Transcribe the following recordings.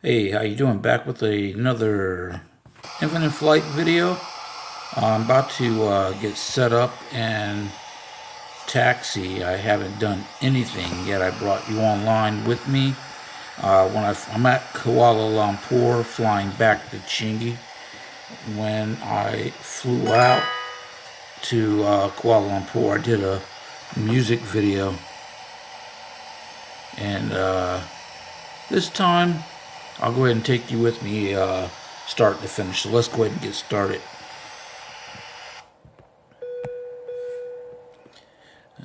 Hey, how you doing? Back with another Infinite Flight video. I'm about to get set up and taxi. I haven't done anything yet. I brought you online with me. I'm at Kuala Lumpur, flying back to Changi. When I flew out to Kuala Lumpur, I did a music video, and this time I'll go ahead and take you with me start to finish. So let's go ahead and get started.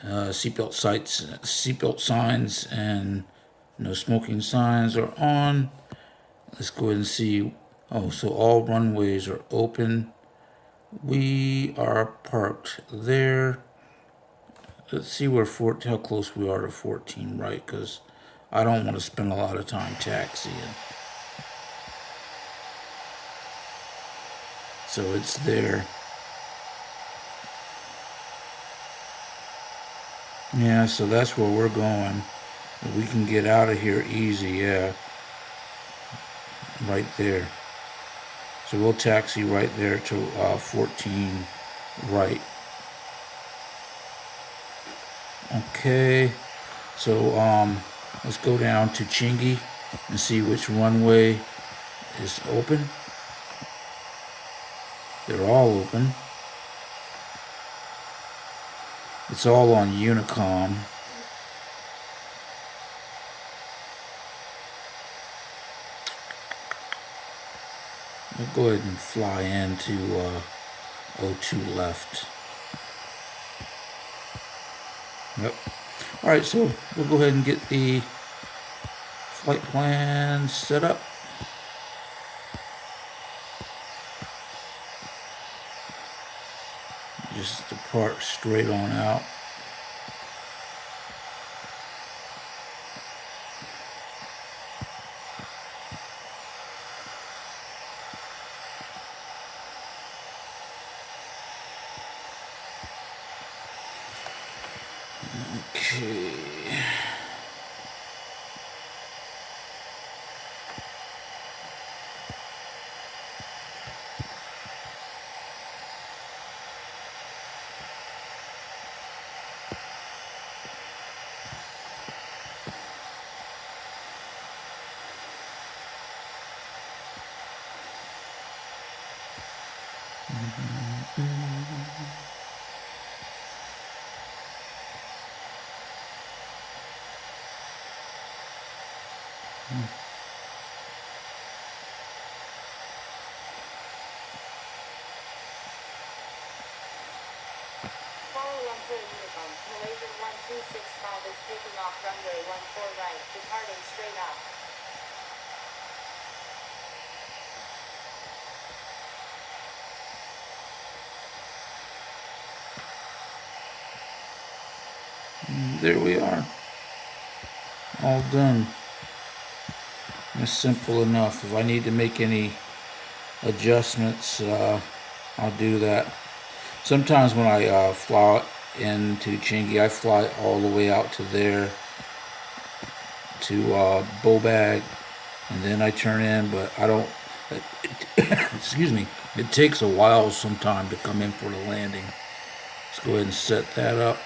Seatbelt signs and no smoking signs are on. Let's go ahead and see. Oh, so all runways are open. We are parked there. Let's see how close we are to 14, right? Because I don't want to spend a lot of time taxiing. So it's there. Yeah, so that's where we're going. We can get out of here easy, yeah. Right there. So we'll taxi right there to 14 right. Okay. So let's go down to Changi and see which runway is open. They're all open. It's all on Unicom. We'll go ahead and fly into 02 left. Yep. Alright, so we'll go ahead and get the flight plan set up. Just depart straight on out. Okay. Kuala Lumpur Unicom, Malaysia 1265 is taking off runway 14 right, departing straight out. There we are. All done. It's simple enough. If I need to make any adjustments, I'll do that. Sometimes when I fly into Changi, I fly all the way out to there to Bobag, and then I turn in, but I don't excuse me, it takes a while sometime to come in for the landing. Let's go ahead and set that up.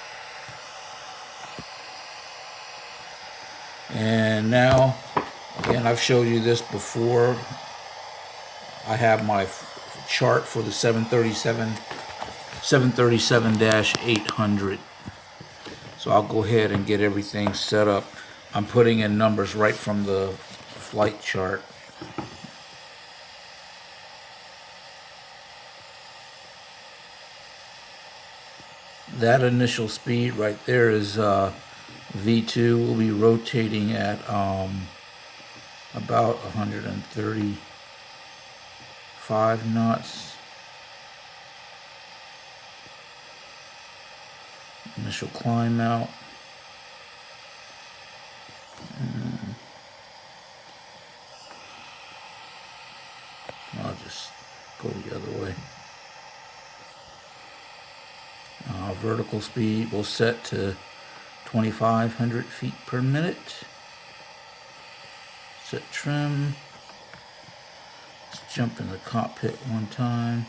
And now, again, I've showed you this before. I have my chart for the 737-800. So I'll go ahead and get everything set up. I'm putting in numbers right from the flight chart. That initial speed right there is V2. Will be rotating at about 135 knots. Initial climb out. I'll just go the other way. Vertical speed will set to 2,500 feet per minute. Set trim. jump in the cockpit one time.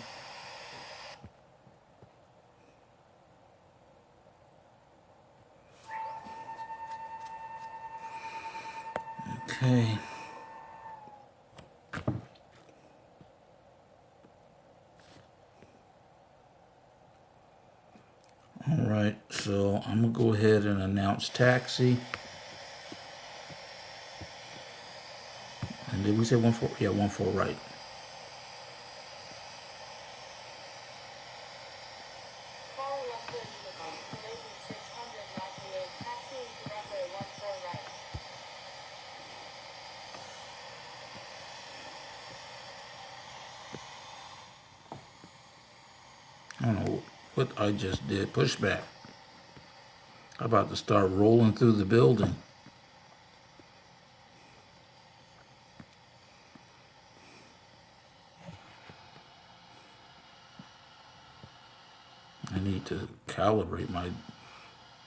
Okay. Alright, so I'm going to go ahead and announce taxi. And did we say 1-4? Yeah, 1-4 right. Call London Unicom, Malaysian 698, taxiing to runway 14 right. I don't know what I just did. Pushback. I'm about to start rolling through the building. I need to calibrate. My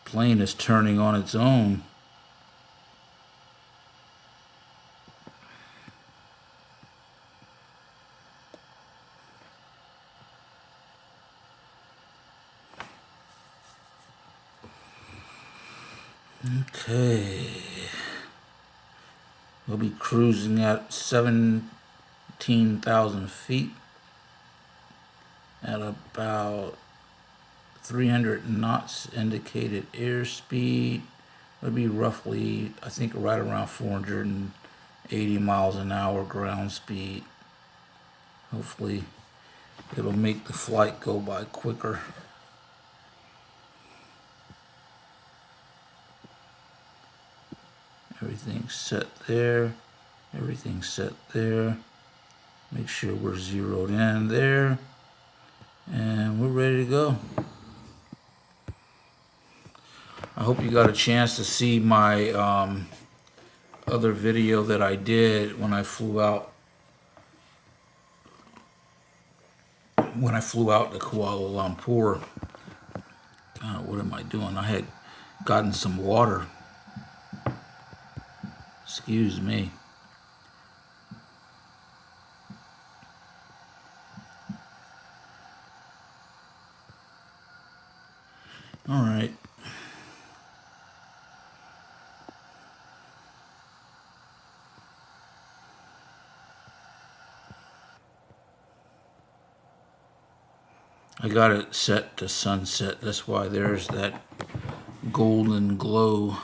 plane is turning on its own. Okay. We'll be cruising at 17,000 feet at about 300 knots indicated airspeed. It'll be roughly, I think, right around 480 miles an hour ground speed. Hopefully, it'll make the flight go by quicker. Everything's set there. Everything's set there. Make sure we're zeroed in there. And we're ready to go. I hope you got a chance to see my other video that I did when I flew out to Kuala Lumpur. What am I doing? I had gotten some water. Excuse me. All right. I got it set to sunset. That's why there's that golden glow.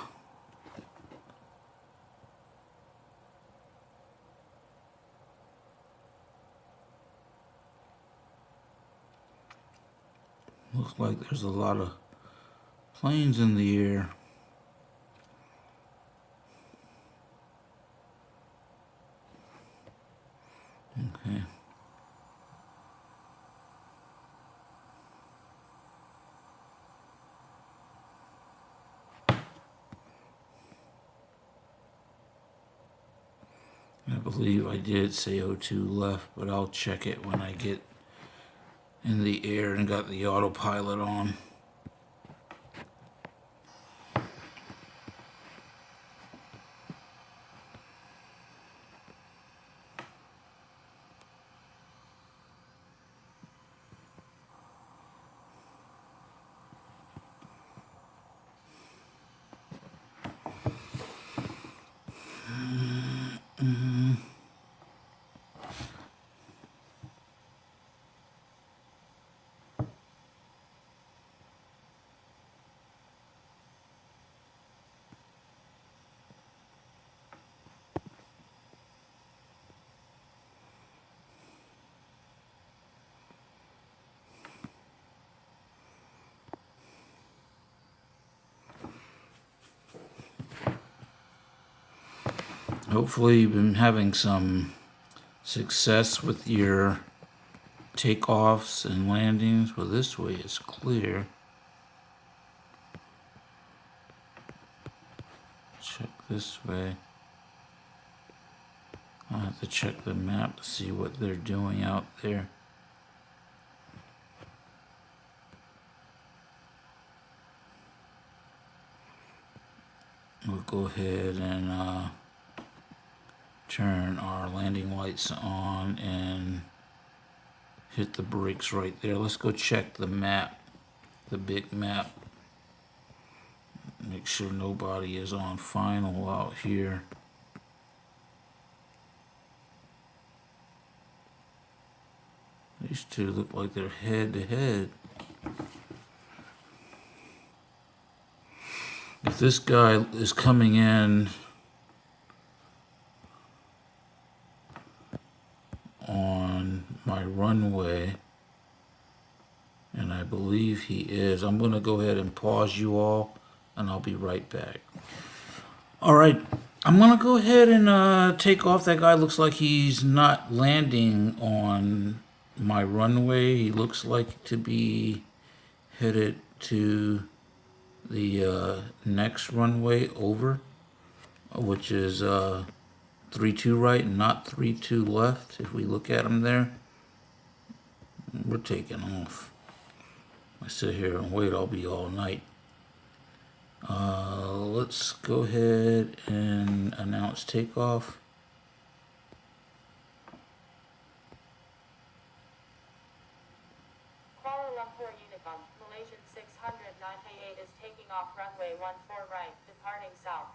Looks like there's a lot of planes in the air. Okay. I believe I did say O2 left, but I'll check it when I get in the air and got the autopilot on. Hopefully you've been having some success with your takeoffs and landings. Well, this way is clear. Check this way. I'll have to check the map to see what they're doing out there. We'll go ahead and turn our landing lights on and hit the brakes right there. Let's go check the map, the big map. Make sure nobody is on final out here. These two look like they're head to head. If this guy is coming in on my runway, and I believe he is, I'm going to go ahead and pause you all, and I'll be right back. All right, I'm going to go ahead and take off. That guy looks like he's not landing on my runway. He looks like to be headed to the next runway over, which is 32 right and not 32 left. If we look at him there, we're taking off. I sit here and wait, I'll be all night. Let's go ahead and announce takeoff. Kuala Lumpur Unicom, Malaysian 698 is taking off runway 14 right, departing south.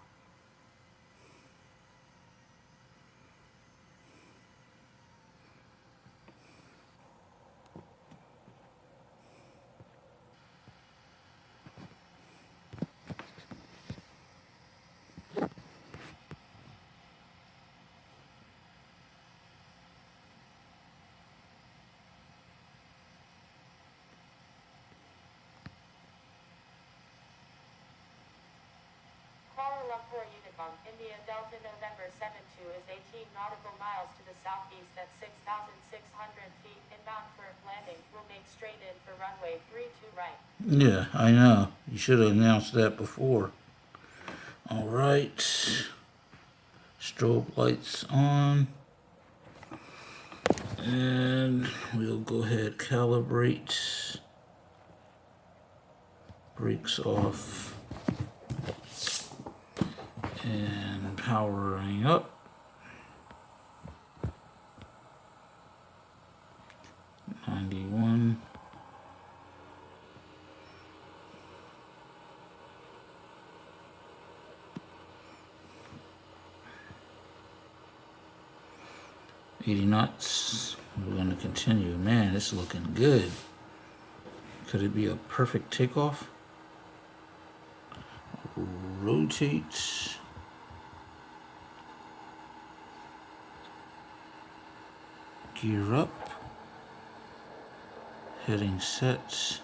Kuala Lumpur Unicom, India Delta November 72 is 18 nautical miles to the southeast at 6,600 feet. Inbound for landing. Will make straight in for runway 32 right. Yeah, I know. You should have announced that before. All right. Strobe lights on. And we'll go ahead, calibrate. Brakes off. And powering up. 91. $80 knots. We're going to continue. Man, it's looking good. Could it be a perfect takeoff? Rotate. Gear up. Heading set.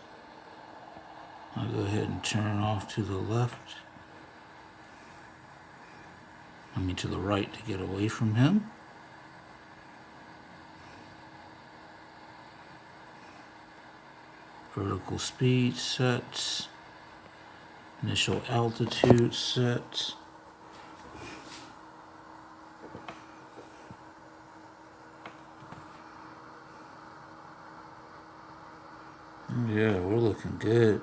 I'll go ahead and turn off to the left. I mean to the right to get away from him. Vertical speed set. Initial altitude set. Yeah, we're looking good.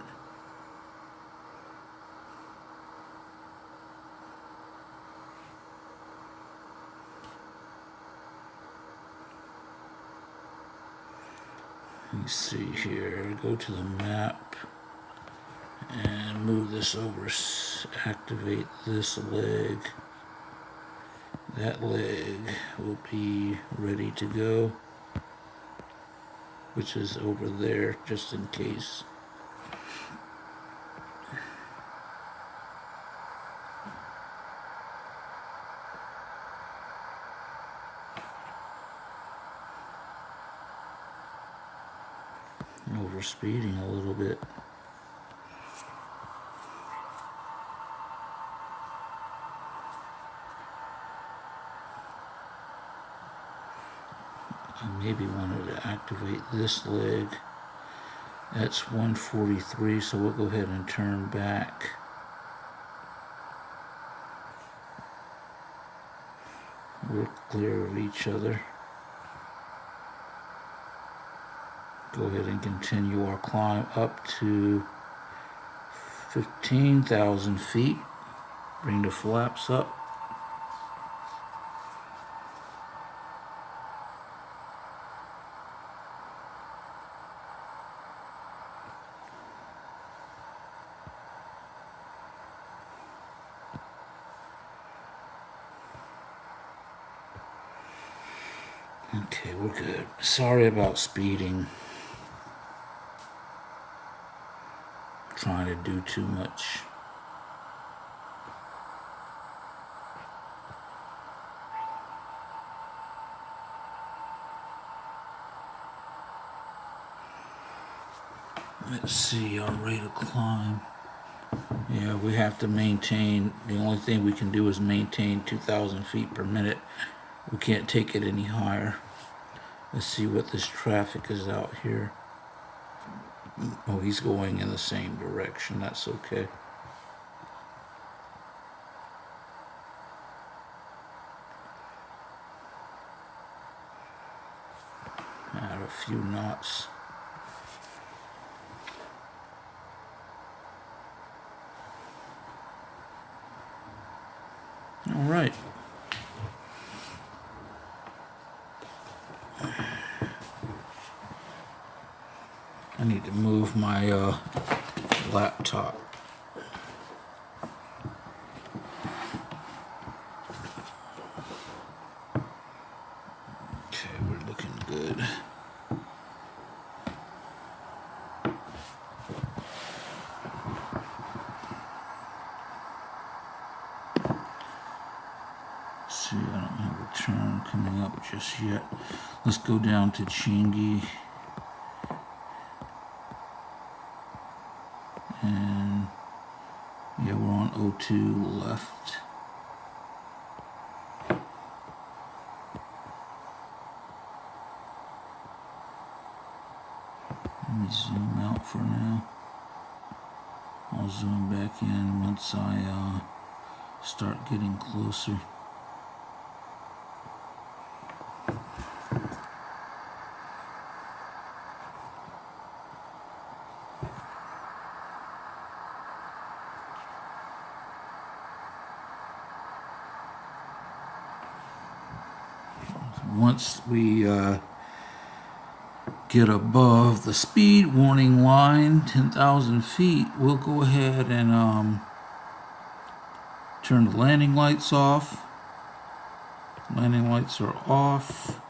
Let's see here, go to the map and move this over, activate this leg. That leg will be ready to go, which is over there just in case. Overspeeding a little bit. I maybe wanted to activate this leg. That's 143, so we'll go ahead and turn back. We're clear of each other. Go ahead and continue our climb up to 15,000 feet. Bring the flaps up. Okay, we're good. Sorry about speeding. Trying to do too much. Let's see, our rate of climb. Yeah, we have to maintain, the only thing we can do is maintain 2,000 feet per minute. We can't take it any higher. Let's see what this traffic is out here. Oh, he's going in the same direction. That's okay. Add a few knots. All right. I need to move my laptop. Okay, we're looking good. See, I don't have a turn coming up just yet. Let's go down to Changi. And yeah, we're on O2 left. Let me zoom out for now. I'll zoom back in once I start getting closer. Once we get above the speed warning line, 10,000 feet, we'll go ahead and turn the landing lights off. Landing lights are off.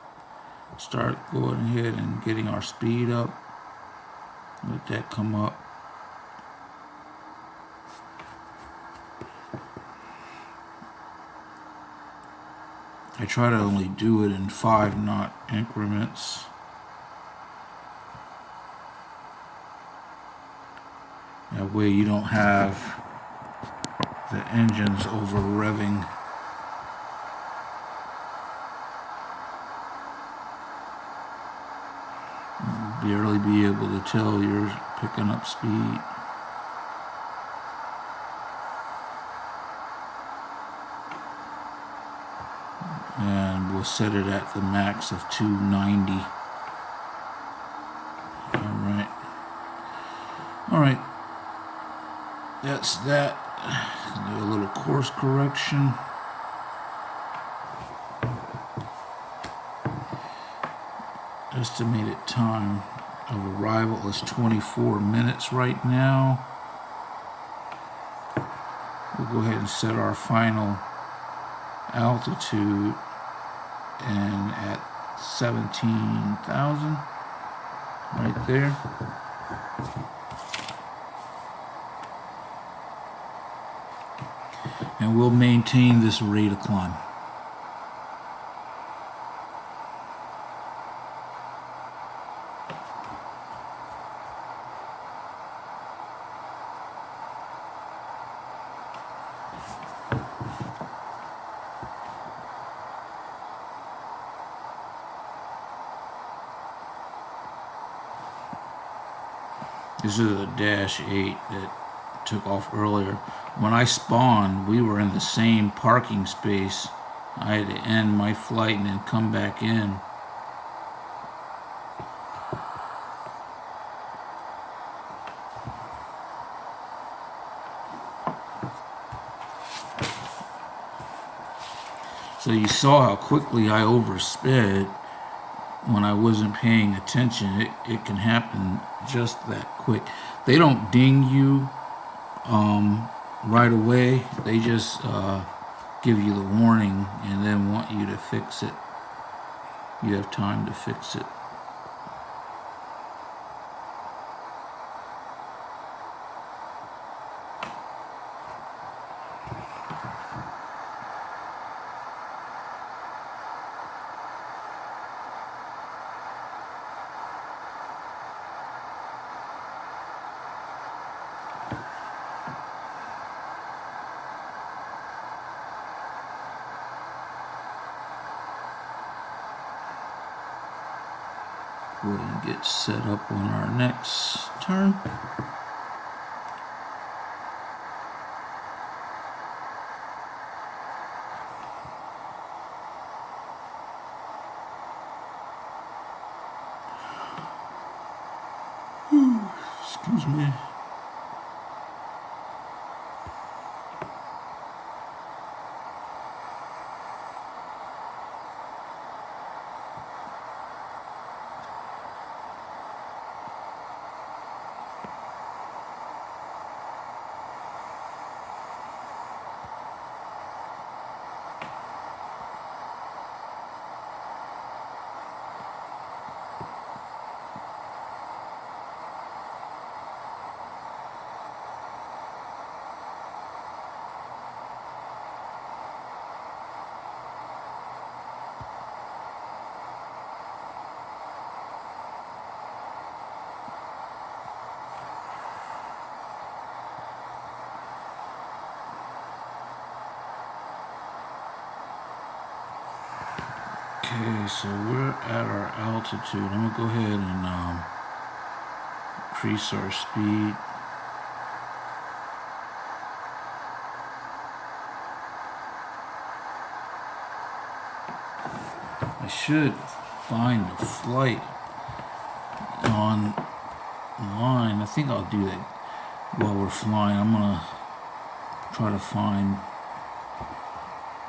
Start going ahead and getting our speed up. Let that come up. I try to only do it in 5-knot increments. That way you don't have the engines over revving. You'll barely be able to tell you're picking up speed. And we'll set it at the max of 290. All right. That's that. Do a little course correction. Estimated time of arrival is 24 minutes right now. We'll go ahead and set our final altitude and at 17,000 right there. And we'll maintain this rate of climb. This is a Dash 8 that took off earlier. When I spawned, we were in the same parking space. I had to end my flight and then come back in. So you saw how quickly I oversped when I wasn't paying attention. It can happen just that quick. They don't ding you right away. They just give you the warning and then want you to fix it. you have time to fix it. Go ahead and get set up on our next turn. Excuse me. Okay, so we're at our altitude. I'm gonna go ahead and increase our speed. I should find a flight online. I think I'll do that while we're flying. I'm gonna try to find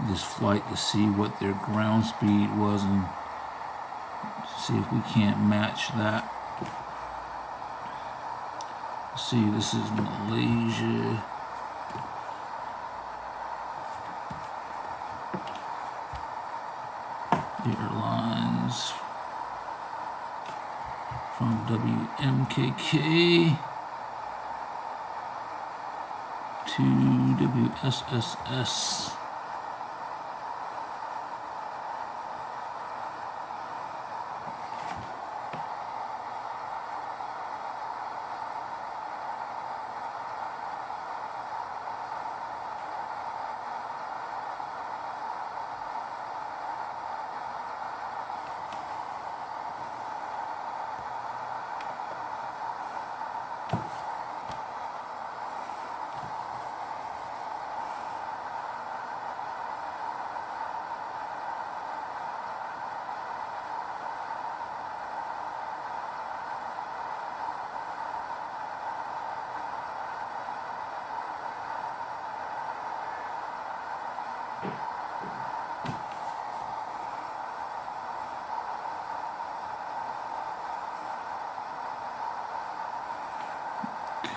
this flight to see what their ground speed was and see if we can't match that. See, this is Malaysia Airlines from WMKK to WSSS.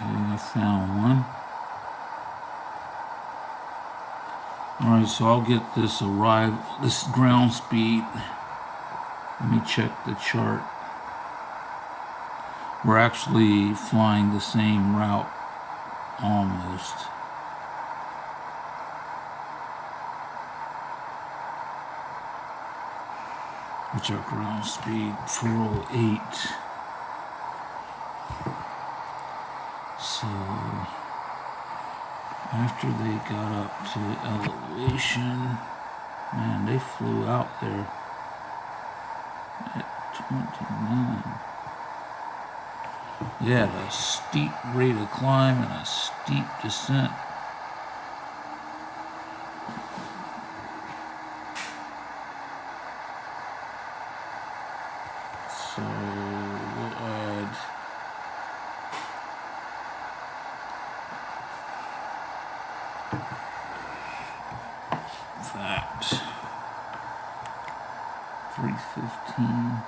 I found one. Alright, so I'll get this ground speed. Let me check the chart. We're actually flying the same route almost. Which our ground speed 408. So after they got up to elevation, man, they flew out there at 29. They had a steep rate of climb and a steep descent. So we'll add that 315.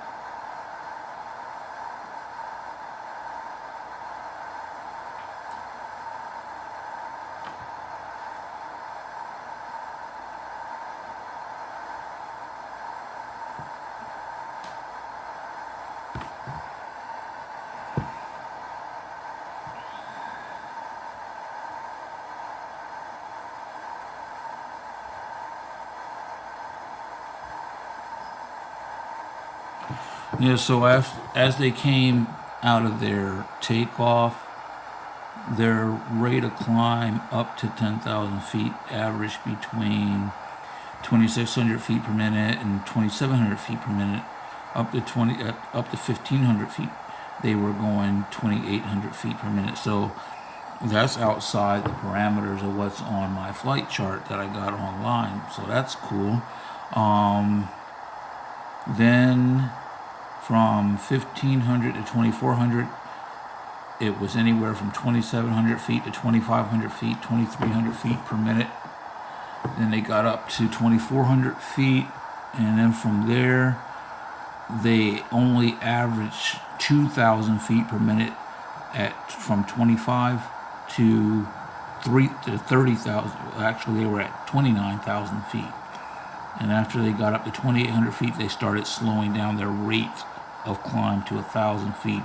Yeah, so as they came out of their takeoff, their rate of climb up to 10,000 feet averaged between 2,600 feet per minute and 2,700 feet per minute. Up to 1,500 feet, they were going 2,800 feet per minute. So that's outside the parameters of what's on my flight chart that I got online. So that's cool. Then from 1,500 to 2,400, it was anywhere from 2,700 feet to 2,500 feet, 2,300 feet per minute. Then they got up to 2,400 feet, and then from there, they only averaged 2,000 feet per minute from 25 to 30,000. Actually, they were at 29,000 feet. And after they got up to 2,800 feet, they started slowing down their rate of climb to 1,000 feet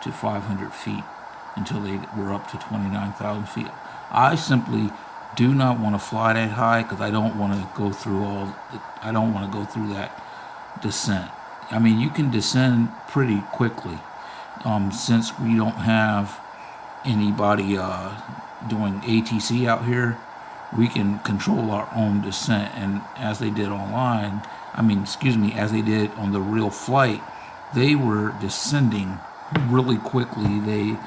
to 500 feet until they were up to 29,000 feet. I simply do not want to fly that high because I don't want to go through I don't want to go through that descent. I mean, you can descend pretty quickly since we don't have anybody doing ATC out here. We can control our own descent, and as they did online, as they did on the real flight, they were descending really quickly. They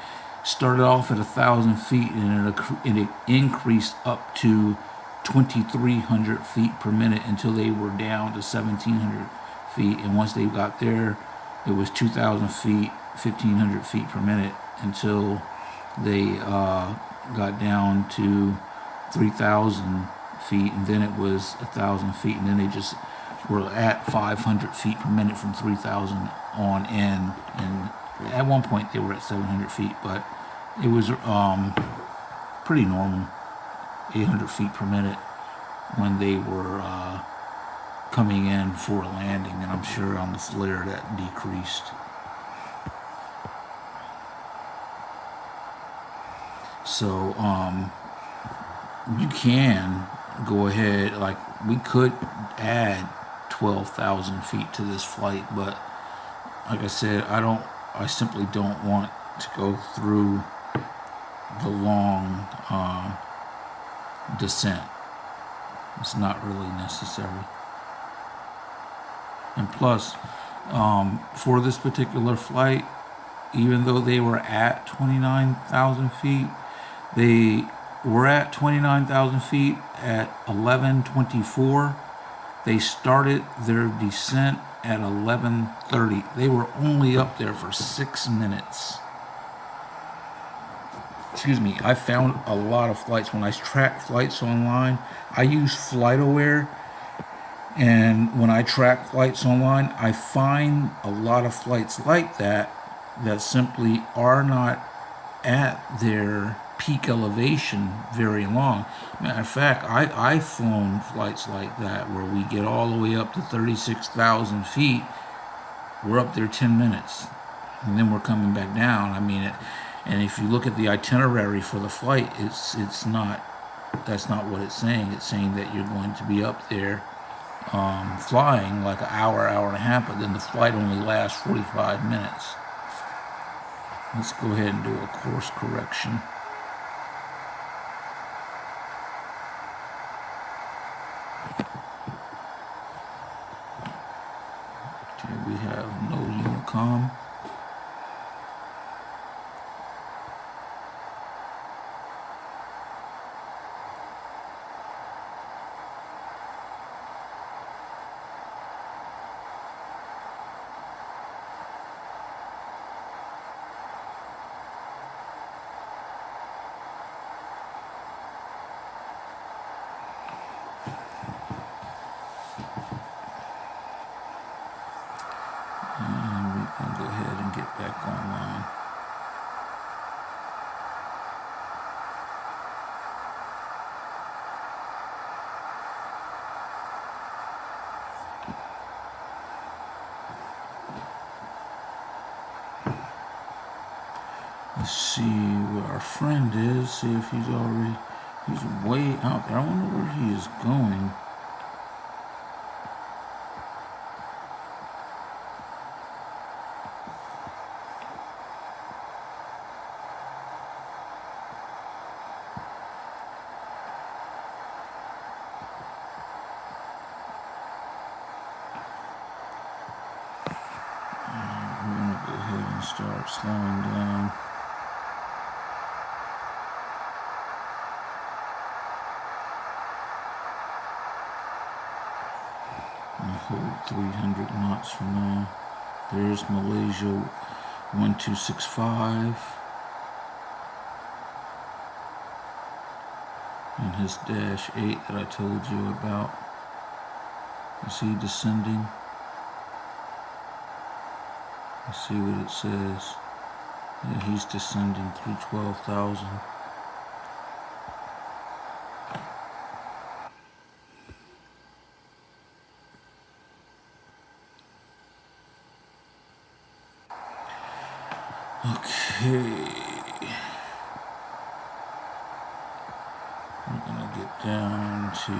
started off at 1,000 feet, and it increased up to 2,300 feet per minute until they were down to 1,700 feet. And once they got there, it was 2,000 feet, 1,500 feet per minute until they got down to 3,000 feet, and then it was 1,000 feet, and then they just were at 500 feet per minute from 3,000 on in. And at one point they were at 700 feet, but it was pretty normal, 800 feet per minute when they were coming in for a landing, and I'm sure on the flare that decreased. So you can go ahead, like we could add 12,000 feet to this flight, but like I said, I simply don't want to go through the long descent. It's not really necessary. And plus, for this particular flight, even though they were at 29,000 feet, they were at 29,000 feet at 11:24. They started their descent at 11:30. They were only up there for 6 minutes. Excuse me, I found a lot of flights. When I track flights online, I use FlightAware. And when I track flights online, I find a lot of flights like that simply are not at their peak elevation very long. Matter of fact, I've flown flights like that where we get all the way up to 36,000 feet. We're up there 10 minutes, and then we're coming back down. And if you look at the itinerary for the flight, that's not what it's saying. It's saying that you're going to be up there flying like an hour and a half, but then the flight only lasts 45 minutes. Let's go ahead and do a course correction. Okay, we have no Unicom. Go ahead and get back online. Let's see where our friend is, see if he's way out there. I wonder where he is going. start slowing down. And hold 300 knots from now. There's Malaysia 1265 and his dash 8 that I told you about. Is he descending? Let's see what it says. Yeah, he's descending through 12,000. Okay. We're gonna get down to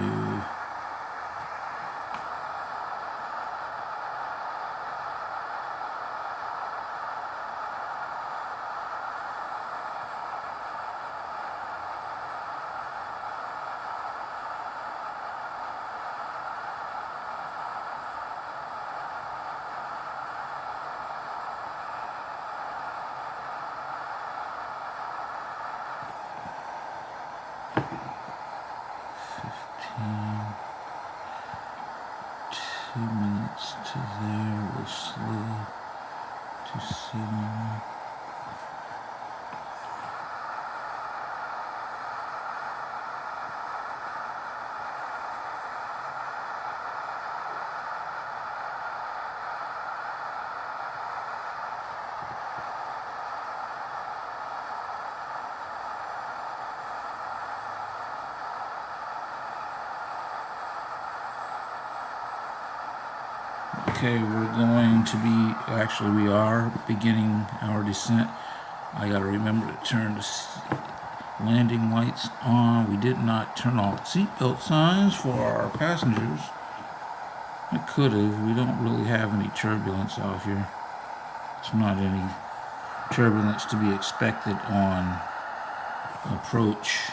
minutes to there. We'll slow to 7. Okay, we're going to be, actually we are beginning our descent. I gotta remember to turn the landing lights on. We did not turn off seatbelt signs for our passengers. I could have. We don't really have any turbulence out here. It's not any turbulence to be expected on approach.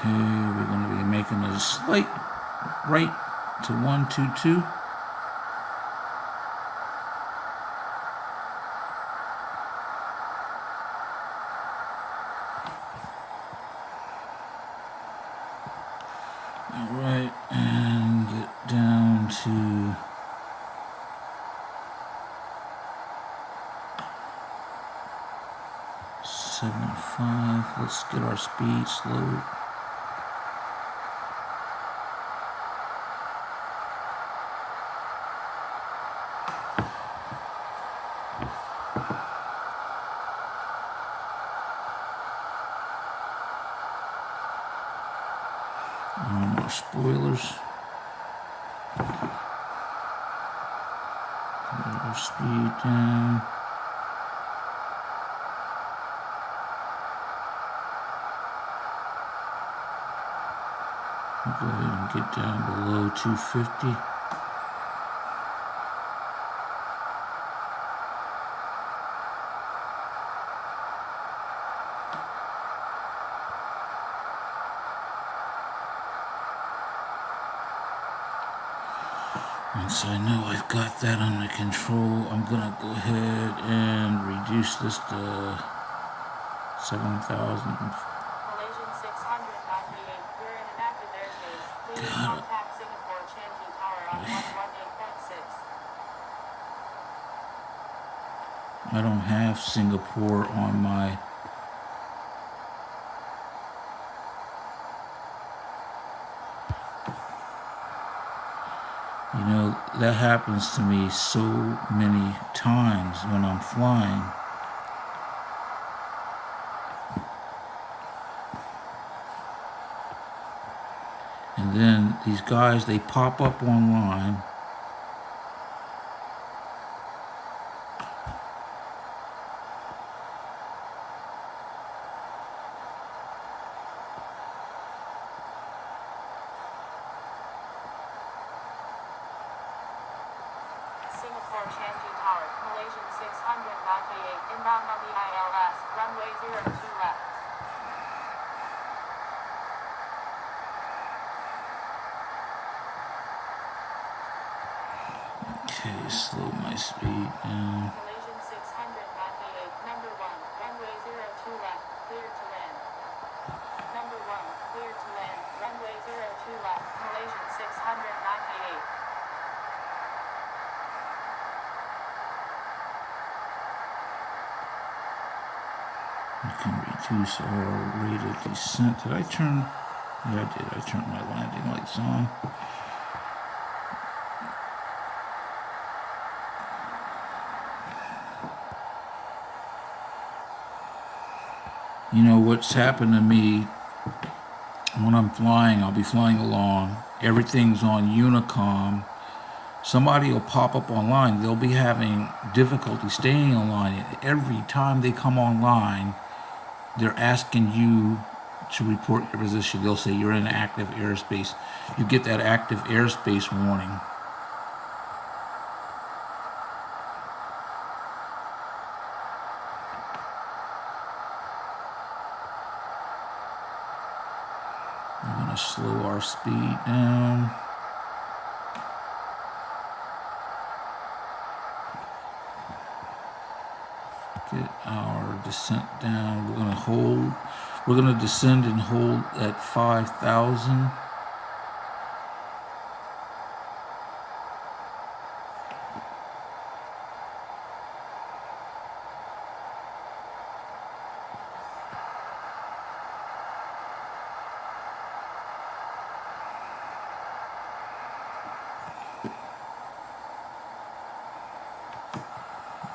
Okay, we're going to be making a slight right to 122. All right, and get down to 7.5. Let's get our speed slowed. More spoilers. Get our speed down. We'll go ahead and get down below 250. Once I know I've got that under control, I'm gonna go ahead and reduce this to 7,000. Malaysian 698, you're in an active airspace. Please contact Singapore Changi Tower on 118.6. I don't have Singapore on my that happens to me so many times when I'm flying. And then these guys, they pop up online. Singapore Changi Tower, Malaysian 698, inbound on the ILS, runway 02 left. Okay, slow my speed down. Malaysian 698, number 1, runway 02 left, clear to land. Number 1, clear to land, runway 02 left, Malaysian 698. You can reduce our rate of descent. Did I turn? Yeah, I did. I turned my landing lights on. You know what's happened to me when I'm flying? I'll be flying along. Everything's on Unicom. Somebody will pop up online. They'll be having difficulty staying online. And every time they come online, they're asking you to report your position. They'll say you're in active airspace. You get that active airspace warning. I'm going to slow our speed down. Get our descent down. We're going to hold. We're going to descend and hold at 5,000.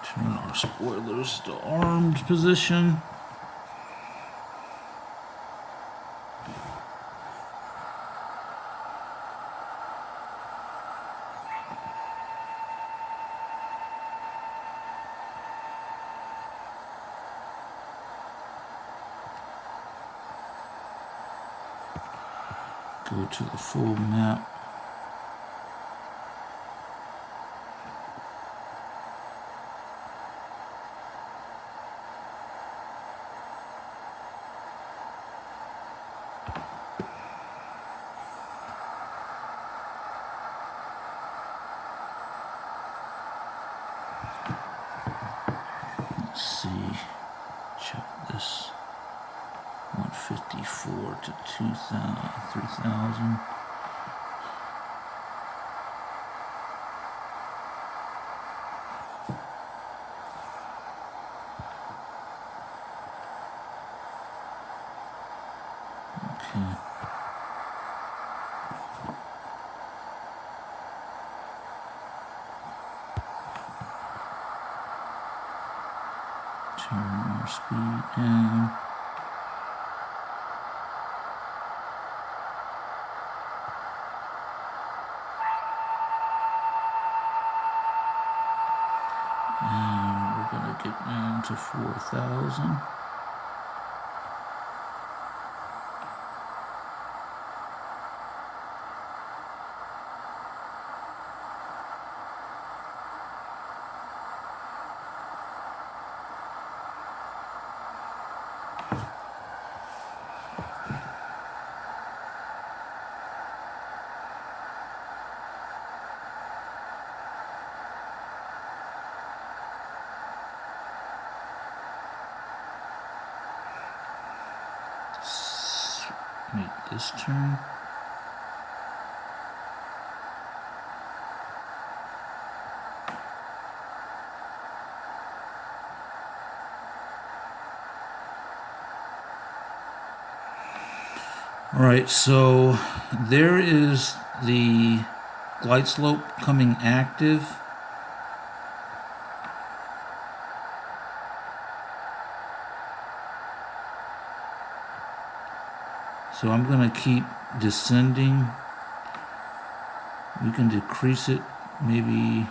Turn our spoilers to armed position. Go to the full map. Let's see. Check this. 154 to 2,000, 3,000. Okay. Turn our speed down. And we're going to get down to 4,000. Make this turn. All right, so there is the glide slope coming active. So I'm going to keep descending. We can decrease it maybe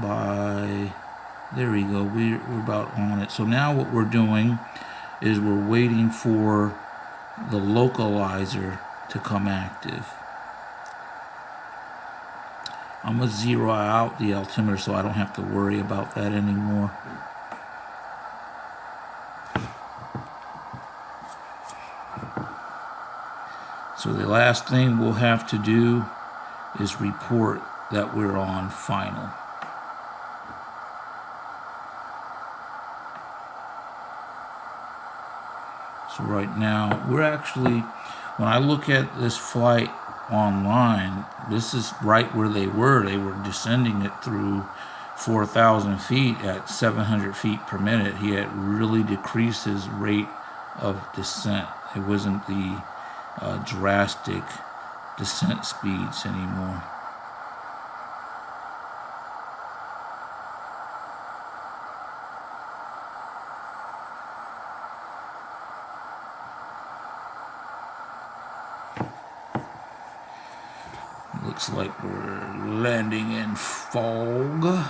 by, there we go, we're about on it. So now what we're doing is we're waiting for the localizer to come active. I'm going to zero out the altimeter so I don't have to worry about that anymore. So the last thing we'll have to do is report that we're on final. So right now, we're actually, when I look at this flight online, this is right where they were. They were descending it through 4,000 feet at 700 feet per minute. He had really decreased his rate of descent. It wasn't the drastic descent speeds anymore. Looks like we're landing in fog.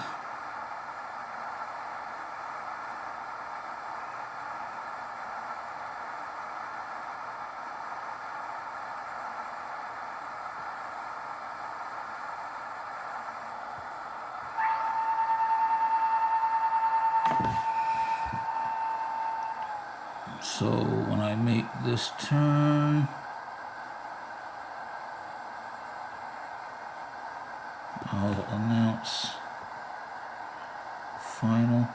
So when I make this turn, I'll announce final.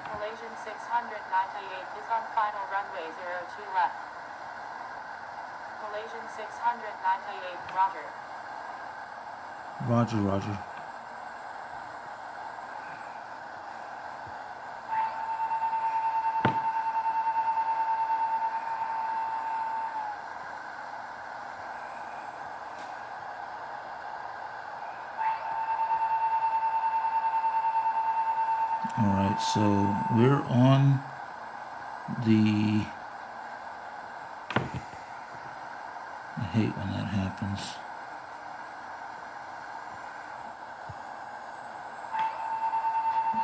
Malaysian 698 is on final runway 02 left. Malaysian 698, roger. Roger, roger. Alright, so we're on the, I hate when that happens.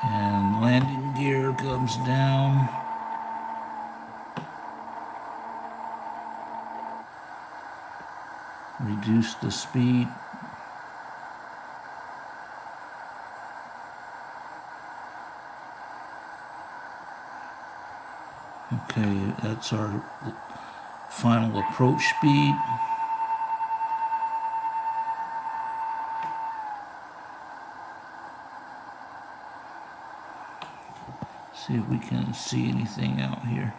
And landing gear comes down. Reduce the speed. Okay, that's our final approach speed. See if we can see anything out here.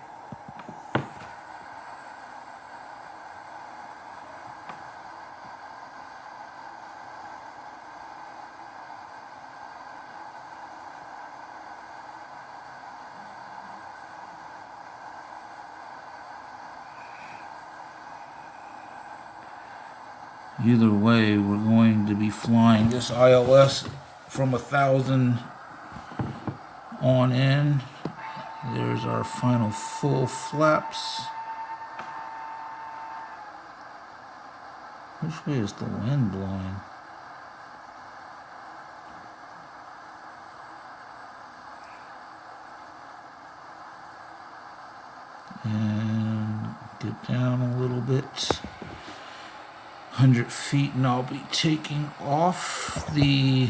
Either way, we're going to be flying this ILS from 1,000 on in. There's our final full flaps. Which way is the wind blowing? And get down a little bit. 100 feet, and I'll be taking off the,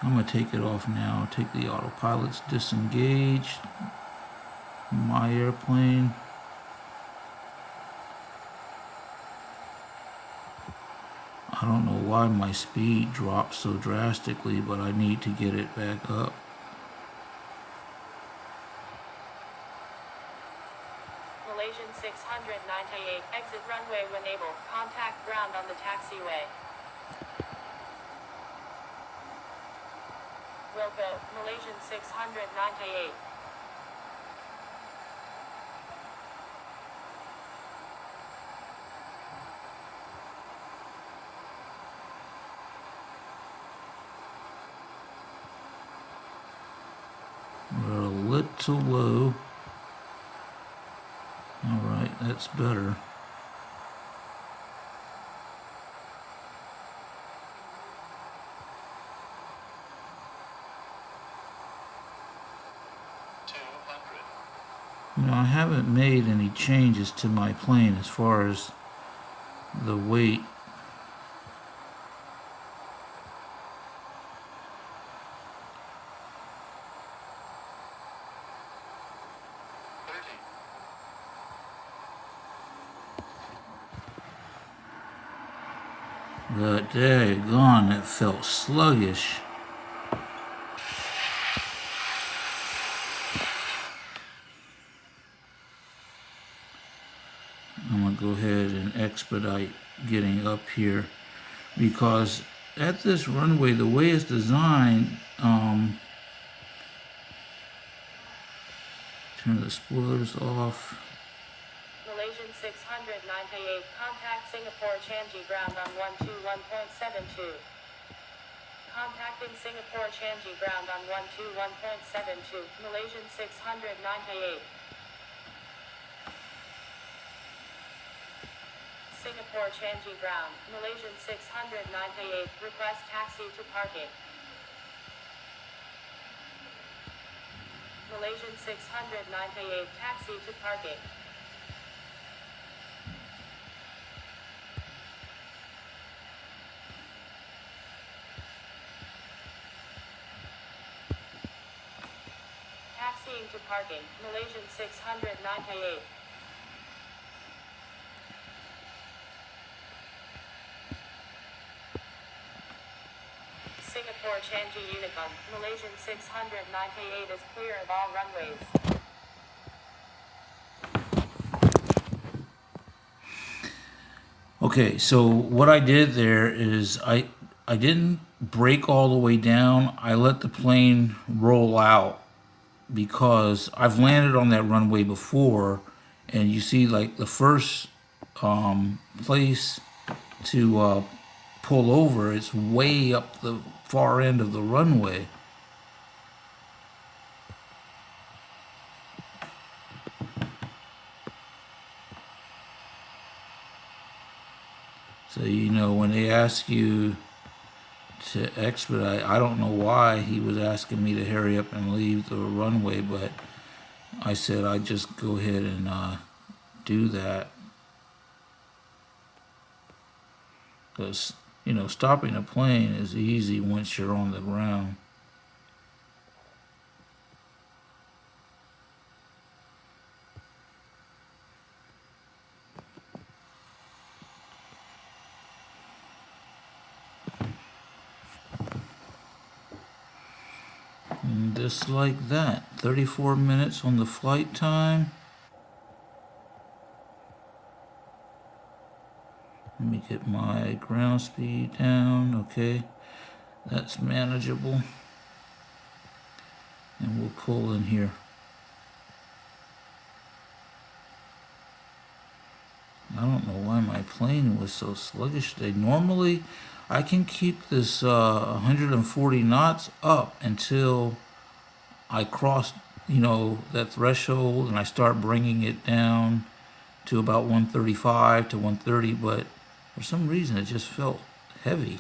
I'm going to take it off now. Take the autopilot's disengaged. My airplane. I don't know why my speed dropped so drastically, but I need to get it back up. Malaysian 698, exit runway when able. Contact ground on the taxiway. Will go, Malaysian 698. We're a little low. Alright, that's better. I haven't made any changes to my plane as far as the weight. But daggone, it felt sluggish. I'm going to go ahead and expedite getting up here, because at this runway, the way it's designed, turn the spoilers off. Malaysian 698, contact Singapore Changi ground on 121.72. Contacting Singapore Changi ground on 121.72, Malaysian 698. Singapore Changi ground, Malaysian 698, request taxi to parking. Malaysian 698, taxi to parking. Taxiing to parking, Malaysian 698. Singapore Changi Unicom, Malaysian 698 is clear of all runways. Okay, so what I did there is I didn't brake all the way down. I let the plane roll out, because I've landed on that runway before, and you see, like, the first place to pull over, it's way up the far end of the runway. So, you know, when they ask you to expedite, I don't know why he was asking me to hurry up and leave the runway, but I said I'd just go ahead and do that. Because, you know, stopping a plane is easy once you're on the ground. And just like that, 34 minutes on the flight time. Let me get my ground speed down. Okay, that's manageable. And we'll pull in here. I don't know why my plane was so sluggish today. Normally, I can keep this 140 knots up until I cross, you know, that threshold, and I start bringing it down to about 135 to 130, but for some reason it just felt heavy.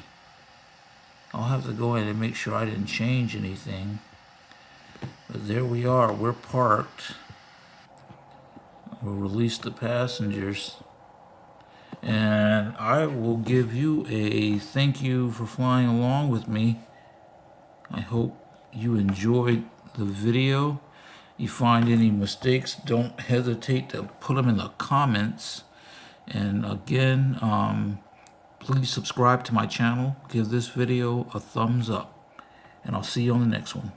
I'll have to go in and make sure I didn't change anything. But there we are, we're parked. We'll release the passengers. And I will give you a thank you for flying along with me. I hope you enjoyed the video. You find any mistakes, don't hesitate to put them in the comments. And again, please subscribe to my channel. Give this video a thumbs up. And I'll see you on the next one.